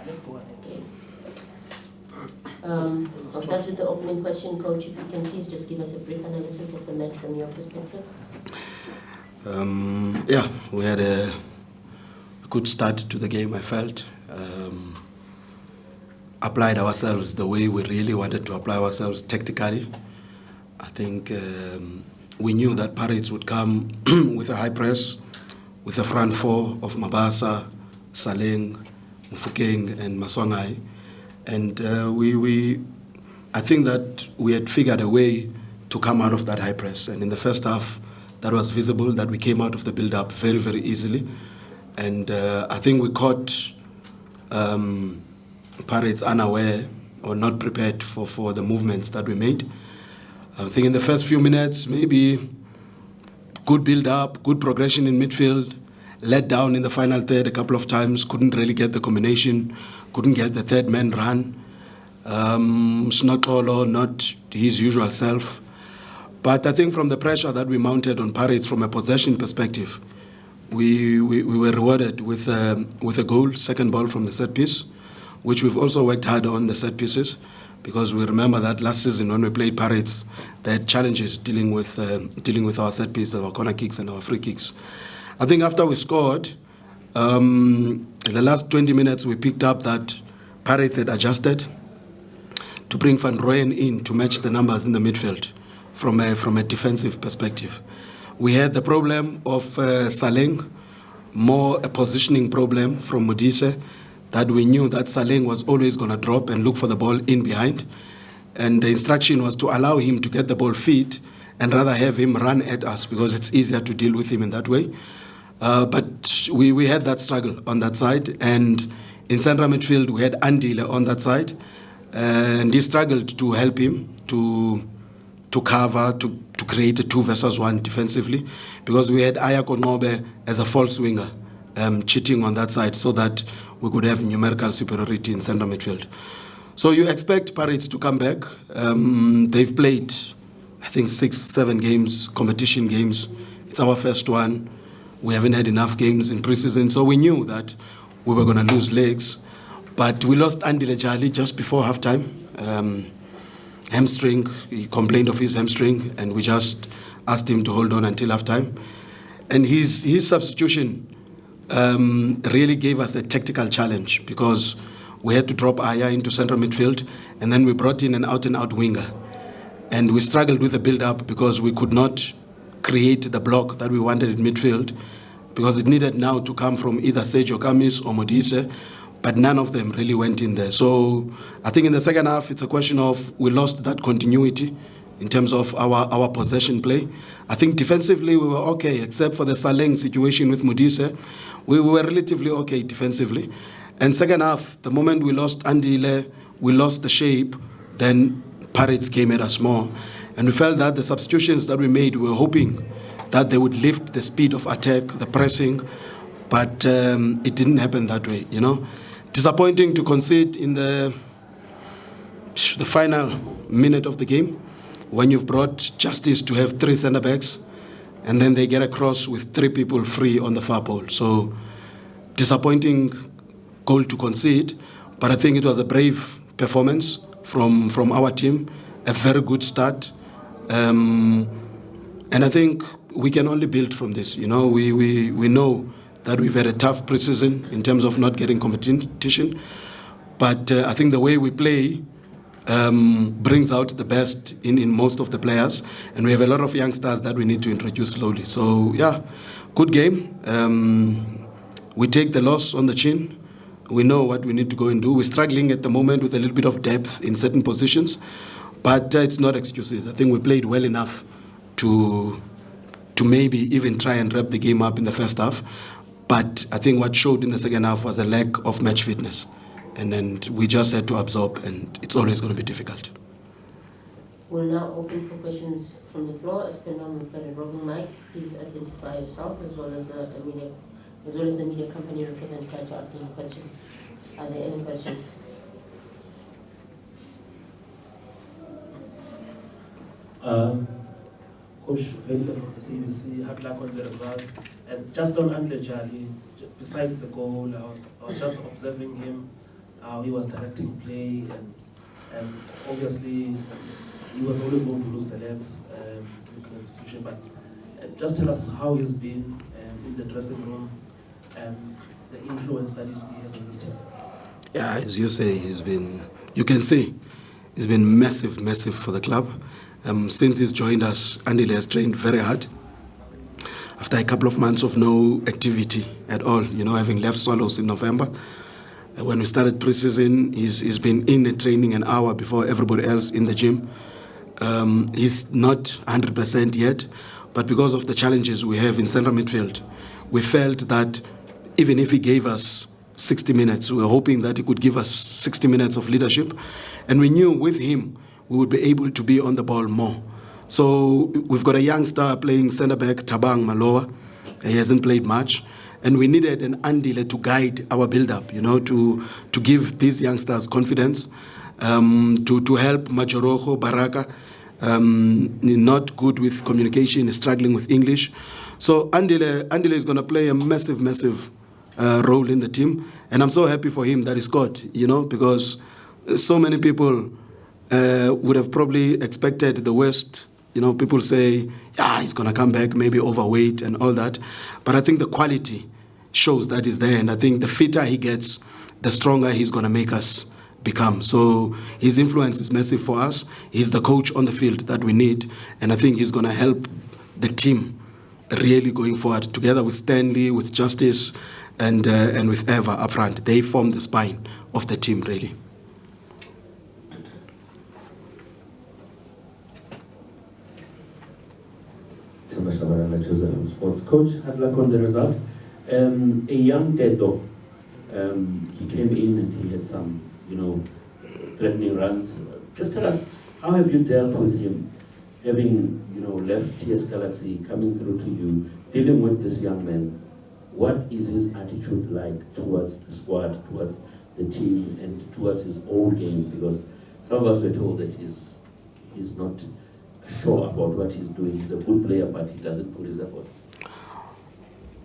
Let's go ahead. Okay. I'll start with the opening question, Coach. If you can please just give us a brief analysis of the match from your perspective. Yeah, we had a good start to the game, I felt. Applied ourselves the way we really wanted to apply ourselves tactically. I think we knew that Pirates would come with a high press, with a front four of Mabasa, Saleng, Mufokeng, and Maswangai. And I think that we had figured a way to come out of that high press. And in the first half, that was visible, that we came out of the build-up very, very easily. And I think we caught Pirates unaware or not prepared for the movements that we made. I think in the first few minutes, maybe good build-up, good progression in midfield, let down in the final third a couple of times, couldn't really get the combination, couldn't get the third man run. Snotolo, not his usual self. But I think from the pressure that we mounted on Pirates from a possession perspective, we were rewarded with a goal, second ball from the set piece, which we've also worked hard on the set pieces, because we remember that last season when we played Pirates, they had challenges dealing with our set pieces, our corner kicks and our free kicks. I think after we scored, in the last 20 minutes, we picked up that Pirates had adjusted to bring Van Rooyen in to match the numbers in the midfield from a defensive perspective. We had the problem of Saleng, more a positioning problem from Modise, that we knew that Saleng was always going to drop and look for the ball in behind. And the instruction was to allow him to get the ball fit and rather have him run at us because it's easier to deal with him in that way. But we had that struggle on that side. And in central midfield, we had Andile on that side. And he struggled to help him to cover, to create a 2 versus 1 defensively, because we had Ayako Ngobe as a false winger, cheating on that side so that we could have numerical superiority in central midfield. So you expect Pirates to come back. They've played, I think, 6-7 games, competition games. It's our first one. We haven't had enough games in preseason, so we knew that we were going to lose legs. But we lost Andile Jali just before halftime. Hamstring, he complained of his hamstring, and we just asked him to hold on until halftime. And his substitution really gave us a tactical challenge, because we had to drop Aya into central midfield, and then we brought in an out-and-out winger. And we struggled with the build-up because we could not create the block that we wanted in midfield, because it needed now to come from either Sergio Kamis or Modise, but none of them really went in there. So I think in the second half, it's a question of we lost that continuity in terms of our possession play. I think defensively we were okay, except for the Saleng situation with Modise. We were relatively okay defensively. And second half, the moment we lost Andile, we lost the shape, then Pirates came at us more. And we felt that the substitutions that we made, we were hoping that they would lift the speed of attack, the pressing, but it didn't happen that way, you know. Disappointing to concede in the final minute of the game when you've brought Justice to have 3 centre-backs and then they get across with 3 people free on the far pole. So disappointing goal to concede, but I think it was a brave performance from our team, a very good start. And I think we can only build from this. You know, we know that we've had a tough preseason in terms of not getting competition. But I think the way we play brings out the best in most of the players. And we have a lot of youngsters that we need to introduce slowly. So, yeah, good game. We take the loss on the chin. We know what we need to go and do. We're struggling at the moment with a little bit of depth in certain positions. But it's not excuses. I think we played well enough to maybe even try and wrap the game up in the first half. But I think what showed in the second half was a lack of match fitness. And then we just had to absorb, and it's always going to be difficult. We'll now open for questions from the floor. As per normal, we've got a roving mic. Please identify yourself as well as the media company represented prior to asking a question. Are there any questions? Coach Vedle from the CBC, hard luck on the result. And just on Andile Jali, besides the goal, I was just observing him how he was directing play, and obviously he was always going to lose the legs to the distribution. But just tell us how he's been in the dressing room and the influence that he has in this team. Yeah, as you say, you can see, he's been massive for the club. Since he's joined us, Andile has trained very hard. After a couple of months of no activity at all, having left Swallows in November, when we started pre-season, he's been in and training an hour before everybody else in the gym. He's not 100% yet, but because of the challenges we have in central midfield, we felt that even if he gave us 60 minutes, we were hoping that he could give us 60 minutes of leadership, and we knew with him we would be able to be on the ball more. So we've got a young star playing centre-back, Tabang Maloa. He hasn't played much. And we needed an Andile to guide our build-up, to give these youngsters confidence, to help Majorojo, Baraka, not good with communication, struggling with English. So Andile is going to play a massive role in the team. And I'm so happy for him that he scored, because so many people would have probably expected the worst. People say, yeah, he's going to come back, maybe overweight and all that. But I think the quality shows that he's there. And I think the fitter he gets, the stronger he's going to make us become. So his influence is massive for us. He's the coach on the field that we need. And I think he's going to help the team really going forward, together with Stanley, with Justice, and with Eva up front. They form the spine of the team, really. Sports coach, had luck on the result. A young Teto, he came in and he had some, threatening runs. Just tell us, how have you dealt with him, having, left TS Galaxy, coming through to you, dealing with this young man? What is his attitude like towards the squad, towards the team, and towards his own game? Because some of us were told that he's not sure about what he's doing. He's a good player, but he doesn't put his effort.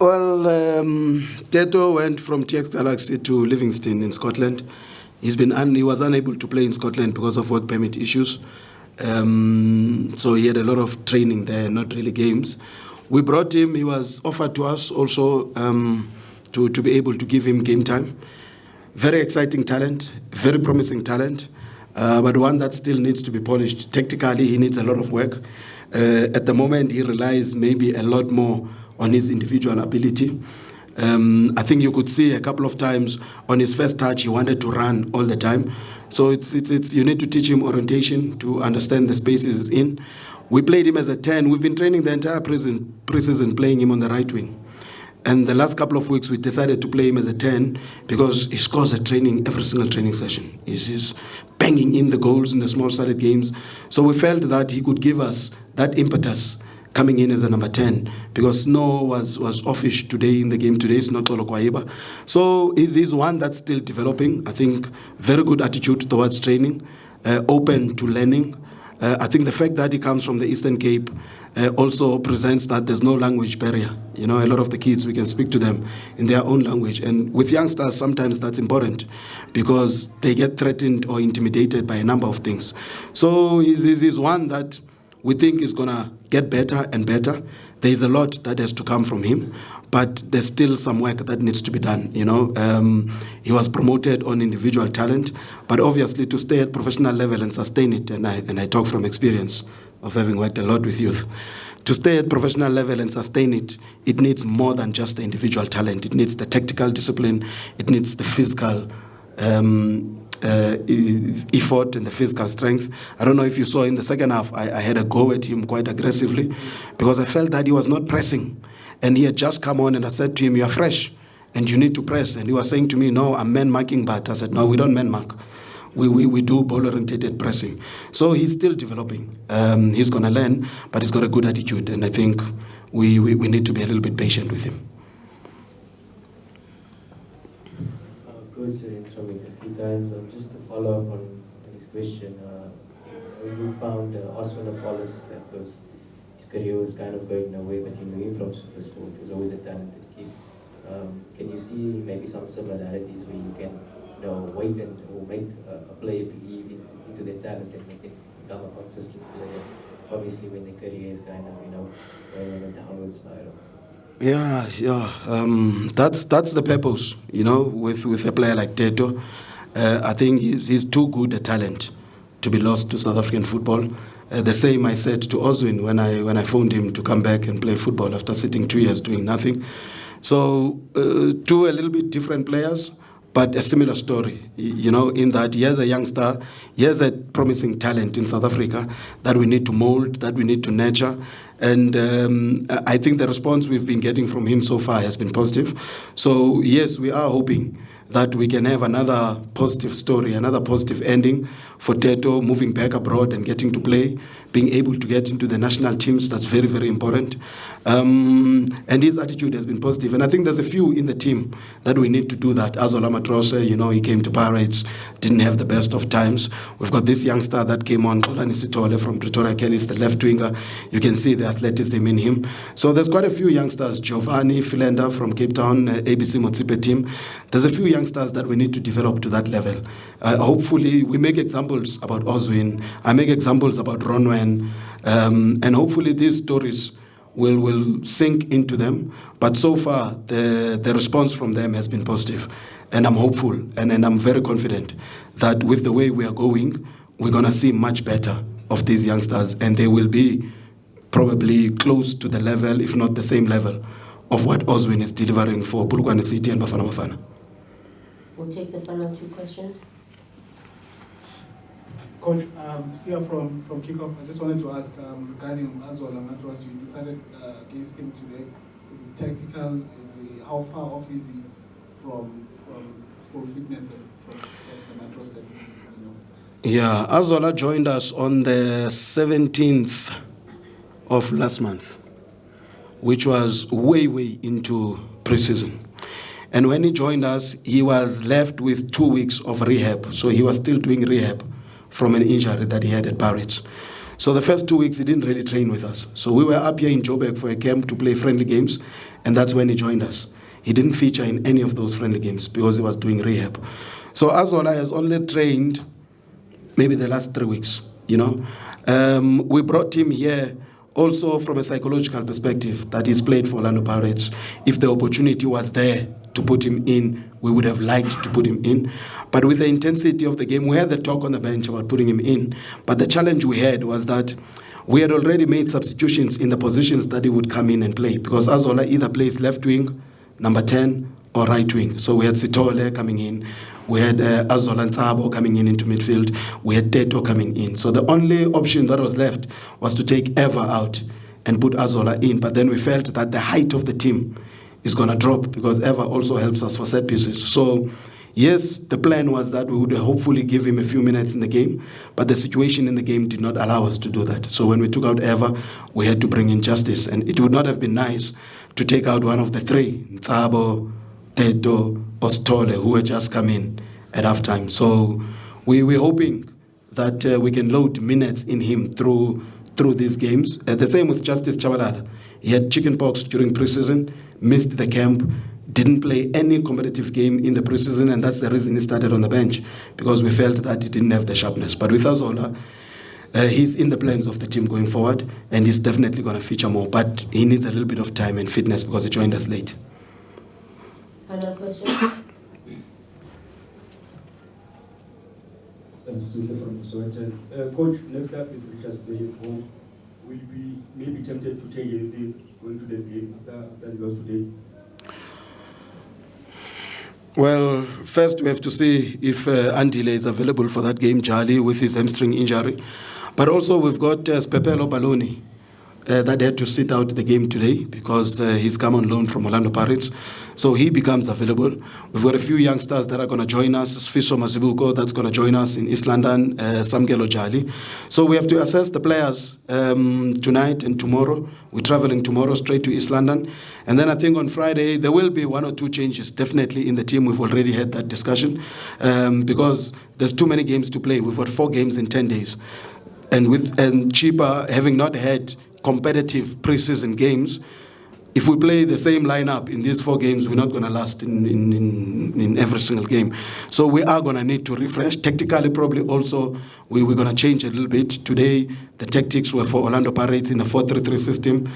Well, Teto went from TX Galaxy to Livingston in Scotland. He was unable to play in Scotland because of work permit issues. So he had a lot of training there, not really games. We brought him. He was offered to us also to be able to give him game time. Very exciting talent, very promising talent. But one that still needs to be polished. Tactically, he needs a lot of work. At the moment, he relies maybe a lot more on his individual ability. I think you could see a couple of times on his first touch, he wanted to run all the time. So it's you need to teach him orientation to understand the spaces he's in. We played him as a 10. We've been training the entire pre-season playing him on the right wing. And the last couple of weeks, we decided to play him as a 10 because he scores at training, every single training session. He's banging in the goals in the small-sided games. So we felt that he could give us that impetus coming in as a number 10 because Snow was offish today in the game today. It's not Tolo Kwaiba. So he's one that's still developing. I think very good attitude towards training, open to learning. I think the fact that he comes from the Eastern Cape also presents that there's no language barrier. A lot of the kids, we can speak to them in their own language. And with youngsters, sometimes that's important because they get threatened or intimidated by a number of things. So he's one that we think is going to get better and better. There's a lot that has to come from him, but there's still some work that needs to be done. He was promoted on individual talent, but obviously to stay at professional level and sustain it, and I talk from experience of having worked a lot with youth, to stay at professional level and sustain it, it needs more than just the individual talent. It needs the tactical discipline, it needs the physical effort and the physical strength. I don't know if you saw in the second half, I had a go at him quite aggressively because I felt that he was not pressing. And he had just come on and I said to him, you are fresh and you need to press. And he was saying to me, no, I'm man marking, but I said, no, we don't man mark. We do ball-oriented pressing. So he's still developing. He's going to learn, but he's got a good attitude. And I think we need to be a little bit patient with him. Coach from it a few times. Just to follow up on his question, you found Osman Apollos that his career was kind of going away, but he knew him from Supersport. He was always a talented kid. Can you see maybe some similarities where you can wait and or make a player believe into their talent and make it become a consistent player. Obviously, when their career is kind of going on a downward spiral. That's the purpose, with a player like Teto. I think he's too good a talent to be lost to South African football. The same I said to Oswin when I phoned him to come back and play football after sitting 2 years doing nothing. So two a little bit different players, but a similar story, in that he has a youngster, he has a promising talent in South Africa that we need to mold, that we need to nurture. And I think the response we've been getting from him so far has been positive. So yes, we are hoping that we can have another positive story, another positive ending for Teto, moving back abroad and getting to play, being able to get into the national teams. That's very, very important. And his attitude has been positive. And I think there's a few in the team that we need to do that. Azola Matrose, he came to Pirates, didn't have the best of times. We've got this youngster that came on, Tolani Sitole from Pretoria Kelly's the left winger. You can see the athleticism in him. So there's quite a few youngsters. Giovanni Philander from Cape Town, ABC Motsipe team. There's a few youngsters that we need to develop to that level. Hopefully, we make examples about Oswin. I make examples about Ronwen. And hopefully these stories will sink into them. But so far, the response from them has been positive. And I'm hopeful and I'm very confident that with the way we are going, we're going to see much better of these youngsters. And they will be probably close to the level, if not the same level, of what Oswin is delivering for Polokwane City and Bafana Bafana. We'll take the final two questions. Coach, Sia from Kickoff, I just wanted to ask regarding Azola Matros, you decided against him today. Is it tactical? How far off is he from full fitness from the Matros that you know? Yeah, Azola joined us on the 17th of last month, which was way into pre-season. And when he joined us, he was left with 2 weeks of rehab. So he was still doing rehab from an injury that he had at Pirates. So the first 2 weeks, he didn't really train with us. So we were up here in Joburg for a camp to play friendly games, and that's when he joined us. He didn't feature in any of those friendly games because he was doing rehab. So Azola has only trained maybe the last 3 weeks, We brought him here also from a psychological perspective that he's played for Orlando Pirates. If the opportunity was there to put him in, we would have liked to put him in. But with the intensity of the game, we had the talk on the bench about putting him in. But the challenge we had was that we had already made substitutions in the positions that he would come in and play. Because Azola either plays left wing, number 10, or right wing. So we had Sitole coming in. We had Azola Ntabo coming in into midfield. We had Teto coming in. So the only option that was left was to take Eva out and put Azola in. But then we felt that the height of the team is going to drop because Eva also helps us for set pieces. So, yes, the plan was that we would hopefully give him a few minutes in the game, but the situation in the game did not allow us to do that. So when we took out Eva, we had to bring in Justice. And it would not have been nice to take out one of the three, Ntabo, Teto, or Stole, who had just come in at halftime. So we're hoping that we can load minutes in him through these games. The same with Justice Chabalala. He had chickenpox during preseason, missed the camp, didn't play any competitive game in the preseason, and that's the reason he started on the bench, because we felt that he didn't have the sharpness. But with Azola, he's in the plans of the team going forward, and he's definitely going to feature more. But he needs a little bit of time and fitness because he joined us late. Final question. Sucha from Soweto. Coach, next up is Richard's playing home. Will you be maybe tempted to take anything going to the game after the loss today? Well, first we have to see if Andile is available for that game, Jali, with his hamstring injury. But also we've got Spepelo Baloni that had to sit out the game today because he's come on loan from Orlando Pirates. So he becomes available. We've got a few youngsters that are going to join us. Sfiso Mazibuko, that's going to join us in East London, Samgelo Jali. So we have to assess the players tonight and tomorrow. We're traveling tomorrow straight to East London. And then I think on Friday, there will be 1 or 2 changes definitely in the team. We've already had that discussion because there's too many games to play. We've got 4 games in 10 days. And Chippa having not had competitive preseason games, if we play the same lineup in these 4 games, we're not going to last in every single game. So we are going to need to refresh. Tactically, probably also, we're going to change a little bit. Today, the tactics were for Orlando Pirates in a 4-3-3 system.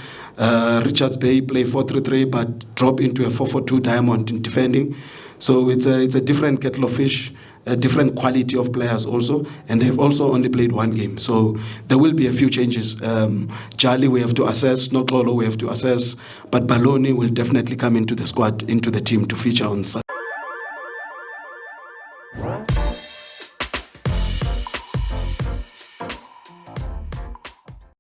Richards Bay play 4-3-3, but drop into a 4-4-2 Diamond in defending. So it's a different kettle of fish, a different quality of players also, and they've also only played 1 game. So there will be a few changes. Charlie, we have to assess. Not Lolo, we have to assess. But Baloni will definitely come into the squad, into the team to feature on Saturday.